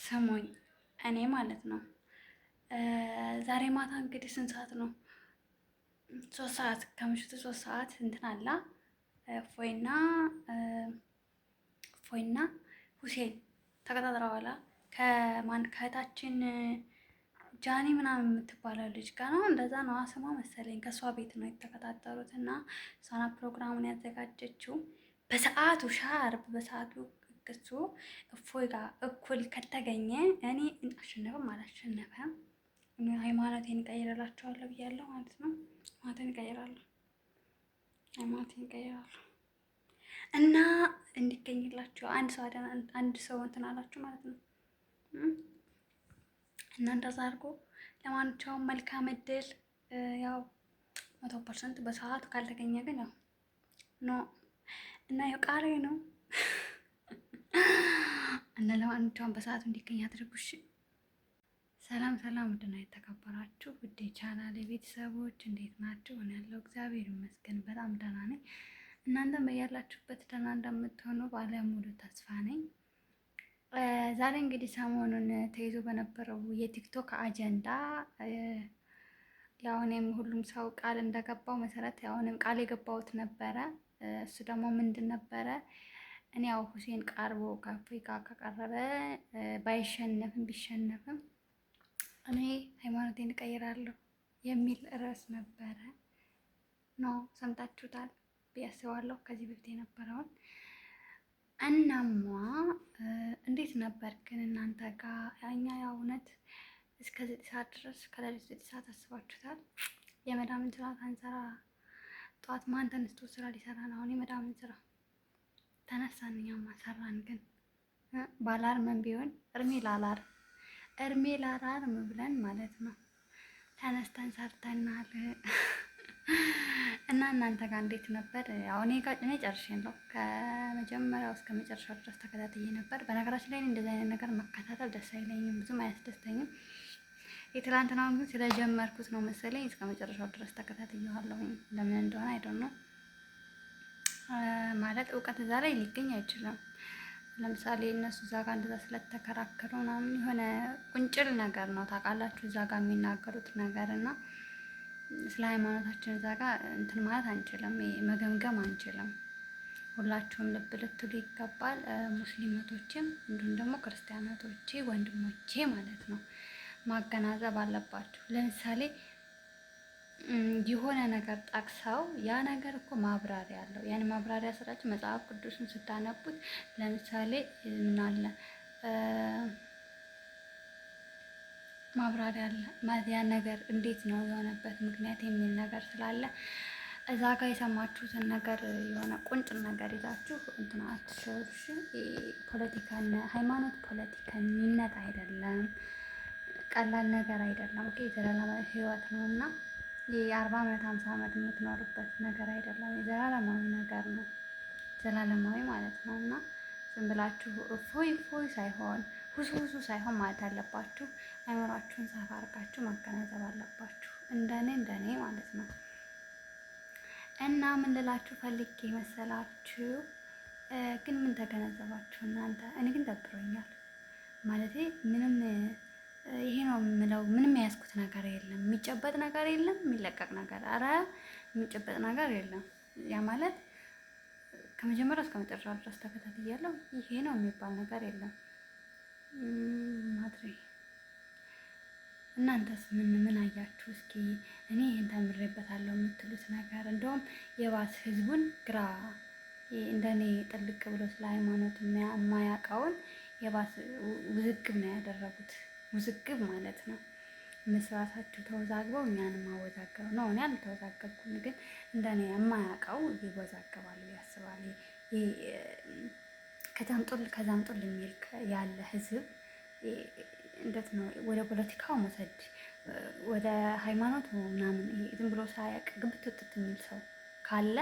ስሙኝ እኔ ማለት ነው ዛሬ ማታ እንግዲህ ስንት ሰዓት ነው? 3 ሰዓት ከምሽቱ 3 ሰዓት እንትን አላ እፎይና እፎይና ሁሴን ተቀጣጥረዋላ ከእህታችን ጃኒ ምናምን የምትባለው ልጅ ጋር ነው። እንደዛ ነው ስሟ መሰለኝ። ከእሷ ቤት ነው የተቀጣጠሩት እና እሷና ፕሮግራሙን ያዘጋጀችው በሰዓቱ ሻርፕ በሰዓቱ እሱ እፎይ ጋር እኩል ከተገኘ እኔ አሸነፈም አላሸነፈም እኔ ሃይማኖቴን እቀይርላቸዋለሁ ብያለሁ ማለት ነው። ሃይማኖቴን እቀይራለሁ፣ ሃይማኖቴን እቀይራለሁ እና እንዲገኝላችሁ አንድ ሰው እንትን አላችሁ ማለት ነው። እና እንደዛ አድርጎ ለማንኛውም መልካም እድል። ያው 100% በሰዓቱ ካልተገኘ ግን ያው ኖ እና ያው ቃሬ ነው እና ለማንኛውም በሰዓቱ እንዲገኝ አድርጉሽ። ሰላም ሰላም፣ ውድና የተከበራችሁ ውድ ቻናሌ ቤተሰቦች እንዴት ናችሁ? እኔ ያለው እግዚአብሔር ይመስገን በጣም ደህና ነኝ። እናንተም በያላችሁበት ደህና እንደምትሆኑ ባለሙሉ ተስፋ ነኝ። ዛሬ እንግዲህ ሰሞኑን ተይዞ በነበረው የቲክቶክ አጀንዳ ያው እኔም ሁሉም ሰው ቃል እንደገባው መሰረት ያው እኔም ቃል የገባሁት ነበረ። እሱ ደግሞ ምንድን ነበረ? እኔ ያው ሁሴን ቀርቦ ከአፍሪካ ከቀረበ ባይሸነፍም ቢሸነፍም እኔ ሃይማኖቴን እቀይራለሁ የሚል ርዕስ ነበረ። ነው ሰምታችሁታል ብዬ አስባለሁ ከዚህ በፊት የነበረውን። እናማ እንዴት ነበር ግን እናንተ ጋር? እኛ ያው እውነት እስከ 9 ሰዓት ድረስ ከሌሊቱ 9 ሰዓት አስባችሁታል? የመዳምን ስራ ሳንሰራ ጠዋት ማን ተነስቶ ስራ ሊሰራ ነው? አሁን የመዳምን ስራ ተነሳን እኛማ ሰራን። ግን ባላርመን ቢሆን እርሜ ላላርም ብለን ማለት ነው ተነስተን ሰርተናል። እና እናንተ ጋር እንዴት ነበር? ያው እኔ ጨርሼ ነው ከመጀመሪያው እስከ መጨረሻው ድረስ ተከታትዬ ነበር። በነገራችን ላይ እንደዚህ አይነት ነገር መከታተል ደስ አይለኝም፣ ብዙም አያስደስተኝም። የትላንትናውን ግን ስለጀመርኩት ነው መሰለኝ እስከ መጨረሻው ድረስ ተከታትዬዋለሁኝ። ለምን እንደሆነ አይደል ነው ማለት እውቀት እዛ ላይ ሊገኝ አይችልም። ለምሳሌ እነሱ እዛ ጋር እንደዛ ስለተከራከሩ ምናምን የሆነ ቁንጭል ነገር ነው ታውቃላችሁ፣ እዛ ጋር የሚናገሩት ነገር እና ስለ ሃይማኖታችን እዛ ጋር እንትን ማለት አንችልም፣ መገምገም አንችልም። ሁላችሁም ልብ ልትሉ ይገባል። ሙስሊሞችም እንዲሁም ደግሞ ክርስቲያኖቶቼ ወንድሞቼ ማለት ነው ማገናዘብ አለባችሁ። ለምሳሌ የሆነ ነገር ጠቅሰው ያ ነገር እኮ ማብራሪያ አለው። ያን ማብራሪያ ስራችሁ መጽሐፍ ቅዱስን ስታነቡት ለምሳሌ ምን አለ ማብራሪያ አለ ማለት ያ ነገር እንዴት ነው የሆነበት ምክንያት የሚል ነገር ስላለ እዛ ጋር የሰማችሁትን ነገር የሆነ ቁንጭን ነገር ይዛችሁ እንትን አትሸርሽ። ፖለቲካና ሃይማኖት ፖለቲከኝነት አይደለም፣ ቀላል ነገር አይደለም። ኦኬ የዘላለማዊ ህይወት ነው እና የ40 ዓመት 50 ዓመት የምትኖርበት ነገር አይደለም፣ የዘላለማዊ ነገር ነው። ዘላለማዊ ማለት ነው እና ዝም ብላችሁ ፎይ ሳይሆን ሁሱ ሳይሆን ማለት አለባችሁ። አይምሯችሁን ሰፋ አድርጋችሁ ማገናዘብ አለባችሁ። እንደኔ ማለት ነው። እና ምን ልላችሁ ፈልጌ መሰላችሁ? ግን ምን ተገነዘባችሁ እናንተ? እኔ ግን ደብሮኛል ማለቴ ምንም ይሄ ነው የምለው። ምንም የያዝኩት ነገር የለም፣ የሚጨበጥ ነገር የለም፣ የሚለቀቅ ነገር የሚጨበጥ ነገር የለም። ያ ማለት ከመጀመሪያው እስከ መጨረሻው ድረስ ተከታትያለሁ። ይሄ ነው የሚባል ነገር የለም። ማድሬ እናንተስ ምን አያችሁ? እስኪ እኔ ይሄን ተምሬበታለሁ የምትሉት ነገር እንደውም የባስ ህዝቡን ግራ እንደኔ ጥልቅ ብሎ ስለ ሃይማኖት የማያውቀውን የባስ ውዝግብ ነው ያደረጉት። ውዝግብ ማለት ነው መስራታችሁ ተወዛግበው እኛንም አወዛገብ ነው። እኔ አልተወዛገብኩም፣ ግን እንደኔ የማያውቀው ይወዛገባሉ ያስባል። ከዛምጡል የሚል ያለ ህዝብ እንዴት ነው ወደ ፖለቲካው መውሰድ ወደ ሃይማኖት ምናምን ዝም ብሎ ሳያውቅ ግብት ወጥት የሚል ሰው ካለ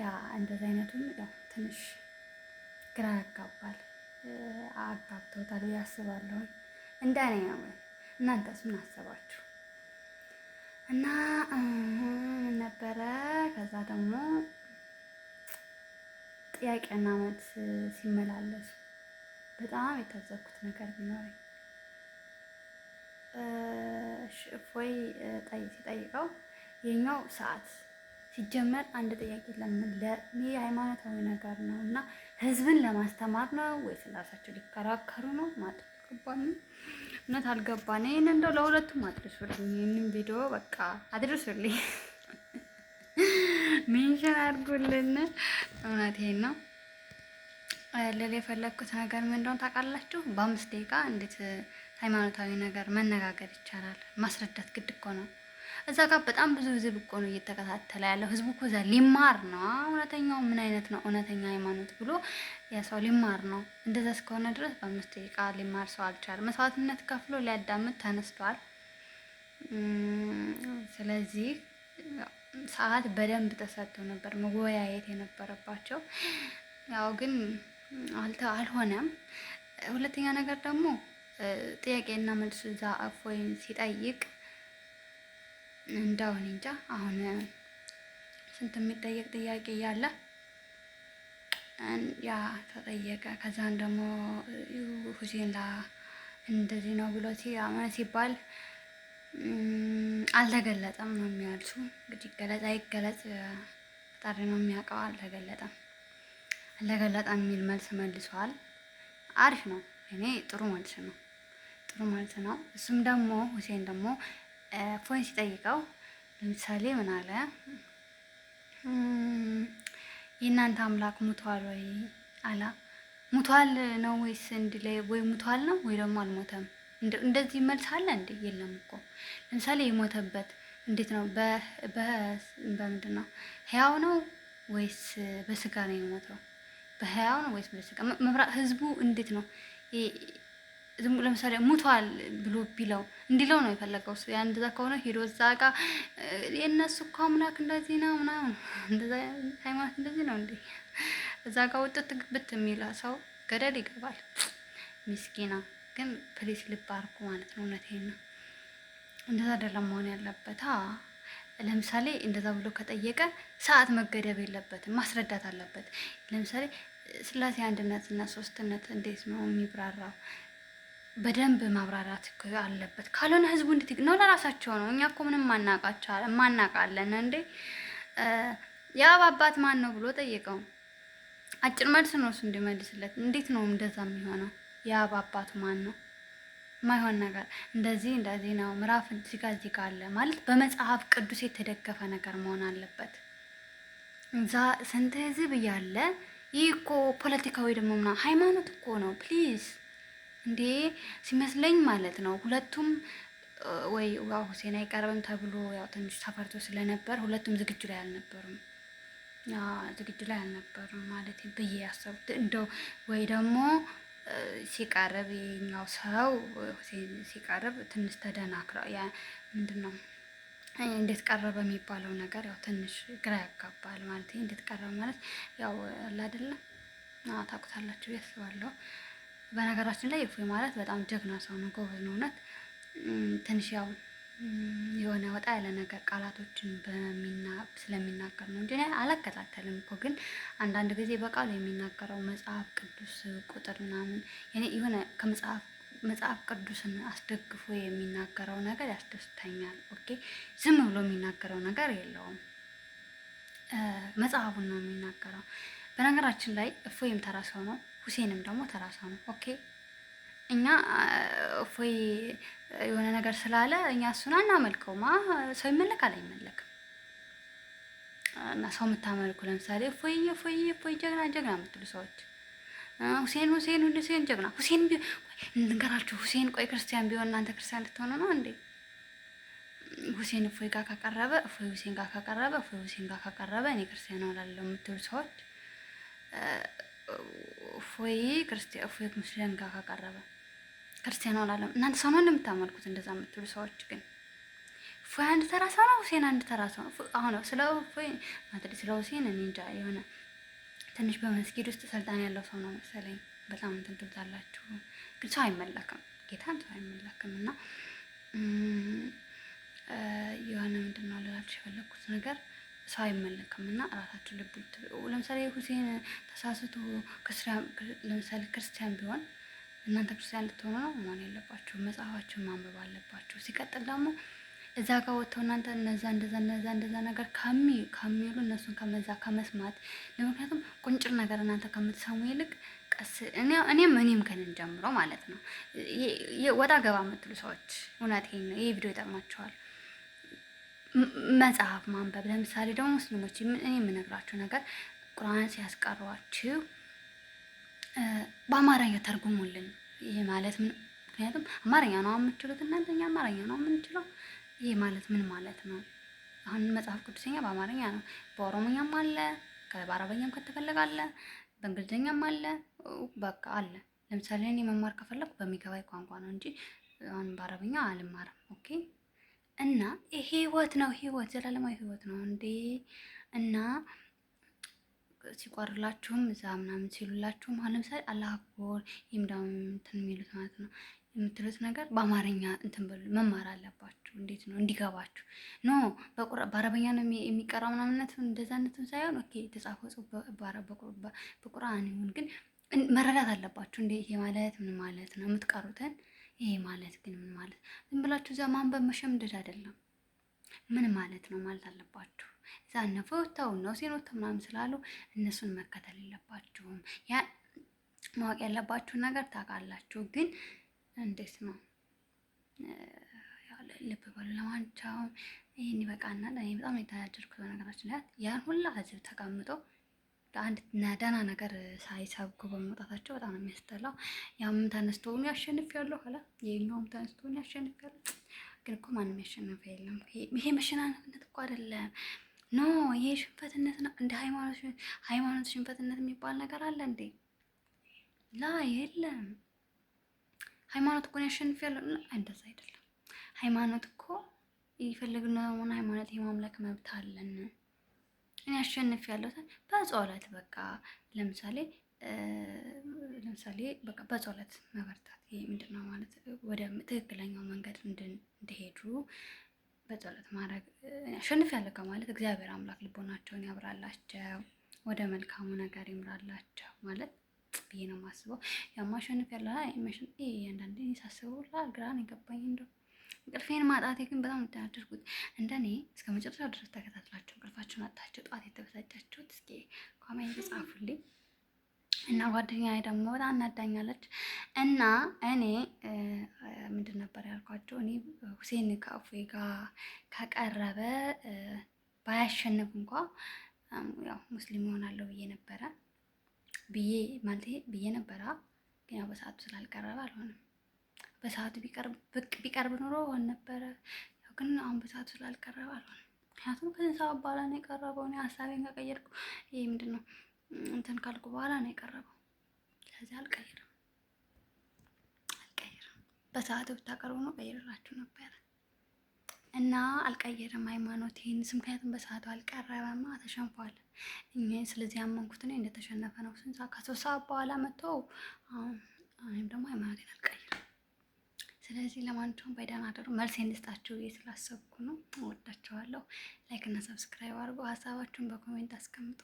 ያ እንደዚህ አይነቱን ያው ትንሽ ግራ ያጋባል። አጋብቶታል ያስባለሁ እንደኔ ነው። እናንተስ ምን አሰባችሁ? እና ምን ነበረ? ከዛ ደግሞ ጥያቄና መልስ ሲመላለሱ በጣም የታዘብኩት ነገር ቢኖረኝ እፎይ ሲጠይቀው የኛው ሰዓት ሲጀመር አንድ ጥያቄ ለምን ሃይማኖታዊ ነገር ነው እና ህዝብን ለማስተማር ነው ወይስ ራሳቸው ሊከራከሩ ነው? ማለት አልገባኝም። እውነት አልገባኝ። ይህን እንደው ለሁለቱም አድርሱልኝ። ይህንን ቪዲዮ በቃ አድርሱልኝ፣ ሜንሽን አድርጉልን። እውነቴን ነው። ልል የፈለግኩት ነገር ምን እንደሆነ ታውቃላችሁ? በ5 ደቂቃ እንዴት ሃይማኖታዊ ነገር መነጋገር ይቻላል? ማስረዳት ግድ እኮ ነው። እዛ ጋር በጣም ብዙ ህዝብ እኮ ነው እየተከታተለ ያለው። ህዝቡ እኮ እዛ ሊማር ነው። እውነተኛው ምን አይነት ነው እውነተኛ ሃይማኖት ብሎ ያ ሰው ሊማር ነው። እንደዛ እስከሆነ ድረስ በ5 ደቂቃ ሊማር ሰው አልቻለም። መስዋዕትነት ከፍሎ ሊያዳምጥ ተነስቷል። ስለዚህ ሰዓት በደንብ ተሰጥተው ነበር መወያየት የነበረባቸው። ያው ግን አልሆነም። ሁለተኛ ነገር ደግሞ ጥያቄና መልስ እዛ እፎይን ሲጠይቅ እንደው እኔ እንጃ አሁን ስንት የሚጠየቅ ጥያቄ እያለ ያ ተጠየቀ። ከዛን ደግሞ ሁሴን እንደዚህ ነው ብሎ ሲባል አልተገለጠም ነው የሚያልሱ። እንግዲህ ገለጻ ይገለጽ ፈጣሪ ነው የሚያውቀው። አልተገለጠም የሚል መልስ መልሷል። አሪፍ ነው። እኔ ጥሩ መልስ ነው፣ ጥሩ መልስ ነው። እሱም ደግሞ ሁሴን ደግሞ እፎይን ሲጠይቀው ለምሳሌ ምን አለ? የእናንተ አምላክ ሙቷል ወይ አላ። ሙቷል ነው ወይስ እንድላይ ወይ ሙቷል ነው ወይ ደግሞ አልሞተም? እንደዚህ መልስ አለ እንዴ? የለም እኮ። ለምሳሌ የሞተበት እንዴት ነው? በምንድን ነው? ህያው ነው ወይስ በስጋ ነው የሞተው? በህያው ነው ወይስ በስጋ? ህዝቡ እንዴት ነው? ዝም ለምሳሌ ሙቷል ብሎ ቢለው እንዲለው ነው የፈለገው። እንደዛ ከሆነ ሄዶ እዛ ጋር የእነሱ እኮ አምላክ እንደዚህ ነው ምናምን፣ እንደዛ ሃይማኖት እንደዚህ ነው እንዴ? እዛ ጋር ውጥት ግብት የሚል ሰው ገደል ይገባል። ምስኪና ግን ፕሊስ ልብ አድርጉ ማለት ነው። እውነቴን ነው። እንደዛ አይደለም መሆን ያለበት። ለምሳሌ እንደዛ ብሎ ከጠየቀ ሰዓት መገደብ የለበትም፣ ማስረዳት አለበት። ለምሳሌ ስላሴ አንድነት እና ሶስትነት እንዴት ነው የሚብራራው? በደንብ ማብራራት አለበት። ካልሆነ ህዝቡ እንዴት ነው? ለራሳቸው ነው። እኛ እኮ ምንም ማናቃለን እንዴ? የአብ አባት ማን ነው ብሎ ጠየቀው። አጭር መልስ ነው እሱ እንዲመልስለት። እንዴት ነው እንደዛ የሚሆነው? የአብ አባቱ ማን ነው? ማይሆን ነገር እንደዚህ ነው። ምዕራፍ እዚህ ጋር አለ ማለት በመጽሐፍ ቅዱስ የተደገፈ ነገር መሆን አለበት። እዛ ስንት ህዝብ እያለ ይህ እኮ ፖለቲካዊ ደግሞ ምናምን ሃይማኖት እኮ ነው። ፕሊዝ እንዴ ሲመስለኝ ማለት ነው ሁለቱም ወይ ሁሴን አይቀርብም ተብሎ ያው ትንሽ ተፈርቶ ስለነበር ሁለቱም ዝግጁ ላይ አልነበሩም። ማለት ብዬ ያሰቡት እንደው ወይ ደግሞ ሲቀርብ የኛው ሰው ሁሴን ሲቀርብ ትንሽ ተደናክረው ያ ምንድን ነው እንዴት ቀረበ የሚባለው ነገር ያው ትንሽ ግራ ያጋባል። ማለት እንዴት ቀረበ ማለት ያው አለ አይደለም። ታውቁታላችሁ ያስባለሁ። በነገራችን ላይ እፎይ ማለት በጣም ጀግና ሰው ነው፣ ጎበዝ ነው። እውነት ትንሽ ያው የሆነ ወጣ ያለ ነገር ቃላቶችን ስለሚናገር ነው እንጂ አላከታተልም እኮ። ግን አንዳንድ ጊዜ በቃሉ የሚናገረው መጽሐፍ ቅዱስ ቁጥር ምናምን የሆነ መጽሐፍ ቅዱስን አስደግፎ የሚናገረው ነገር ያስደስተኛል። ኦኬ ዝም ብሎ የሚናገረው ነገር የለውም፣ መጽሐፉን ነው የሚናገረው። በነገራችን ላይ እፎይም ተራ ሰው ነው፣ ሁሴንም ደግሞ ተራ ሰው ነው። ኦኬ እኛ እፎይ የሆነ ነገር ስላለ እኛ እሱን አናመልከውም። ሰው ይመለካል አይመለክም። እና ሰው የምታመልኩ ለምሳሌ እፎይ ጀግና የምትሉ ሰዎች ሁሴን ጀግና ሁሴን እንገራችሁ። ሁሴን ቆይ ክርስቲያን ቢሆን እናንተ ክርስቲያን ልትሆኑ ነው እንዴ? ሁሴን እፎይ ጋር ካቀረበ እፎይ ሁሴን ጋር ካቀረበ እፎይ ሁሴን ጋር ካቀረበ እኔ ክርስቲያን እሆናለሁ የምትሉ ሰዎች እፎይ ሙስሊም ጋር ካቀረበ ክርስቲያን እሆናለሁ። እናንተ ሰው ነው እንደምታመልኩት እንደዛ የምትሉ ሰዎች ግን እፎይ አንድ ተራ ሰው ነው፣ ሁሴን አንድ ተራ ሰው ነው። አሁን ስለ እፎይ ማለት ስለ ሁሴን እኔ እንጃ የሆነ ትንሽ በመስጊድ ውስጥ ስልጣን ያለው ሰው ነው መሰለኝ። በጣም እንትን ትብታላችሁ። ግን ሰው አይመለክም፣ ጌታን ሰው አይመለክም። እና የሆነ ምንድን ነው ልላችሁ የፈለኩት ነገር ሰው አይመለክም። እና እራሳችሁ ልብ ለምሳሌ ሁሴን ተሳስቶ ለምሳሌ ክርስቲያን ቢሆን እናንተ ክርስቲያን ልትሆኑ ነው መሆን የለባችሁ። መጽሐፋችሁን ማንበብ አለባችሁ። ሲቀጥል ደግሞ እዛ ጋር ወጥተው እናንተ እንደዛ ነገር ከሚሉ እነሱን ከመስማት ለምክንያቱም ቁንጭር ነገር እናንተ ከምትሰሙ ይልቅ ቀስ እኔም ከንን ጀምሮ ማለት ነው ወጣ ገባ የምትሉ ሰዎች እውነቴን ነው፣ ይሄ ቪዲዮ ይጠቅማቸዋል። መጽሐፍ ማንበብ ለምሳሌ ደግሞ ሙስሊሞች እኔ የምነግራችሁ ነገር ቁርአን ሲያስቀሯችሁ በአማርኛ ተርጉሙልን። ይሄ ማለት ምን? ምክንያቱም አማርኛ ነው የምትችሉት እናንተ፣ እኛ አማርኛ ነው የምንችለው። ይሄ ማለት ምን ማለት ነው? አሁን መጽሐፍ ቅዱሰኛ በአማርኛ ነው፣ በኦሮሞኛም አለ፣ በአረበኛም ከተፈለገ አለ፣ በእንግሊዝኛም አለ፣ በቃ አለ። ለምሳሌ እኔ መማር ከፈለኩ በሚገባኝ ቋንቋ ነው እንጂ አሁን በአረበኛ አልማርም። ኦኬ። እና ይሄ ህይወት ነው፣ ህይወት ዘላለማዊ ህይወት ነው እንዴ! እና ሲቆርላችሁም እዛ ምናምን ሲሉላችሁም አሁን ለምሳሌ አላህ አክበር ይምዳም እንትን የሚሉት ማለት ነው የምትሉት ነገር በአማርኛ እንትን በሉ መማር አለባችሁ። እንዴት ነው እንዲገባችሁ? ኖ በአረበኛ ነው የሚቀራው ምናምነት እንደዛነትን ሳይሆን ኦኬ የተጻፈው ጽሁፍ በቁርአን ይሁን ግን መረዳት አለባችሁ። እንዴ ይሄ ማለት ምን ማለት ነው? የምትቀሩትን ይሄ ማለት ግን ምን ማለት? ዝም ብላችሁ እዛ ማንበብ መሸምደድ አይደለም። ምን ማለት ነው ማለት አለባችሁ። ዛነፈው ተው ነው ሲኖት ምናምን ስላሉ እነሱን መከተል የለባችሁም። ያ ማወቅ ያለባችሁ ነገር ታውቃላችሁ፣ ግን እንዴት ነው ልብ በሉ። ለማንኛውም ይሄን ይበቃናል። እኔ በጣም የተናደድኩት በነገራችን ላይ ያን ሁላ ህዝብ ተቀምጦ ለአንድ ደህና ነገር ሳይሰብኩ በመውጣታቸው በጣም ነው የሚያስጠላው። ያም ተነስቶውን ያሸንፍ ያለው ኋላ የኛውም ተነስቶውን ያሸንፍ ያለው፣ ግን እኮ ማንም ያሸንፍ የለም። ይሄ መሸናነፍነት እኮ አይደለም። ኖ ይሄ ሽንፈትነት ነው። እንደ ሃይማኖት ሽንፈትነት የሚባል ነገር አለ እንዴ? ላ የለም። ሃይማኖት እኮ ያሸንፍ ያለው እንደዛ አይደለም። ሃይማኖት እኮ የፈለግነውን ሃይማኖት የማምለክ መብት አለን። እኔ አሸንፍ ያለው በጸሎት በቃ ለምሳሌ በቃ በጸሎት መበርታት። ይሄ ምንድነው ማለት ወደ ትክክለኛው መንገድ እንዲሄዱ በጸሎት ማድረግ። አሸንፍ ያለው ማለት እግዚአብሔር አምላክ ልቦናቸውን ያብራላቸው፣ ወደ መልካሙ ነገር ይምራላቸው ማለት ብዬ ነው የማስበው። ያው ማሸነፍ ያለ አንዳንዴ ሳስበው ግራን የገባኝ እንደው እንቅልፌን ማጣቴ ግን በጣም ተናደድኩት። እንደኔ እስከ መጨረሻው ድረስ ተከታትላችሁ እንቅልፋችሁን አጣችሁ ጠዋት የተበሳጫችሁት እስኪ ኮሜንት ጻፉልኝ። እና ጓደኛዬ ደግሞ በጣም እናዳኛለች። እና እኔ ምንድን ነበር ያልኳቸው? እኔ ሁሴን ከእፎይ ጋር ከቀረበ ባያሸንፍ እንኳ ያው ሙስሊም ይሆናለሁ ብዬ ነበረ። ግን ያው በሰዓቱ ስላልቀረበ አልሆነም። በሰዓቱ ቢቀርብ ኑሮ ሆን ነበረ። ያው ግን አሁን በሰዓቱ ስላልቀረበ አልሆነም። ምክንያቱም ከዚህ ሰዓት በኋላ ነው የቀረበው። እኔ ሀሳቤን ከቀየርኩ ይሄ ምንድን ነው እንትን ካልኩ በኋላ ነው የቀረበው። ስለዚህ አልቀይርም። በሰዓቱ ብታቀርቡ ነው ቀይርላችሁ ነበረ እና አልቀየርም ሃይማኖቴን። ምክንያቱም በሰዓቱ አልቀረበማ፣ ተሸንፏል። ስለዚህ ያመንኩት እኔ እንደተሸነፈ ነው። ስንት ሰዓት ከ3 ሰዓት በኋላ መጥተው እኔም ደግሞ ሃይማኖቴን አልቀይርም። ስለዚህ ለማንኛውም በደህና አደሩ። መልስ እንድስጣችሁ ብዬ ስላሰብኩ ነው። እወዳችኋለሁ። ላይክ እና ሰብስክራይብ አድርጉ። ሀሳባችሁን በኮሜንት አስቀምጡ።